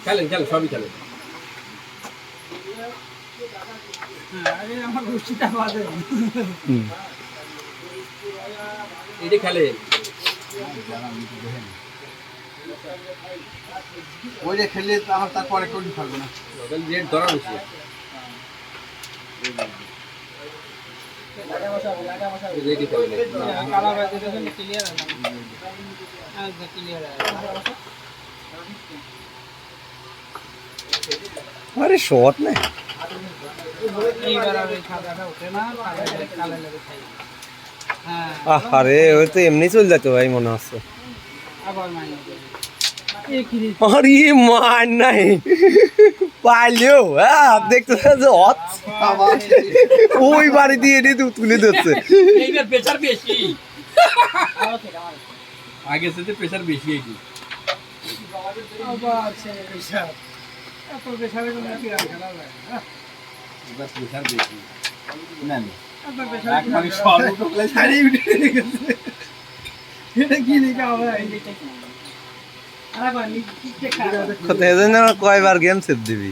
খেলেন খেলেন সবই খেলেন। এইটা খেলেন ওইটা খেলে আমার তারপরে কোন থাকবে না রেট ধরা বেশি। अरे शॉट में अरे वो तो एमनी चल जाते भाई मना से और ये मान नहीं पालियो देखते ওই বাড়ি দিয়ে এনে তো তুলে দিচ্ছে এইবার প্রেসার বেশি আগে থেকে প্রেসার বেশি এইটি আবার সে প্রেসার এত প্রেসারে কোনো কি আর খেলা যায় এবার প্রেসার বেশি না না এত প্রেসারে একবারে সর্ব টোকলে ছাড়ি উঠে গেছে এটা কি লিখা হবে এই আরে বানি কি দেখা কত এজন্য কয়বার গেম সেভ দিবি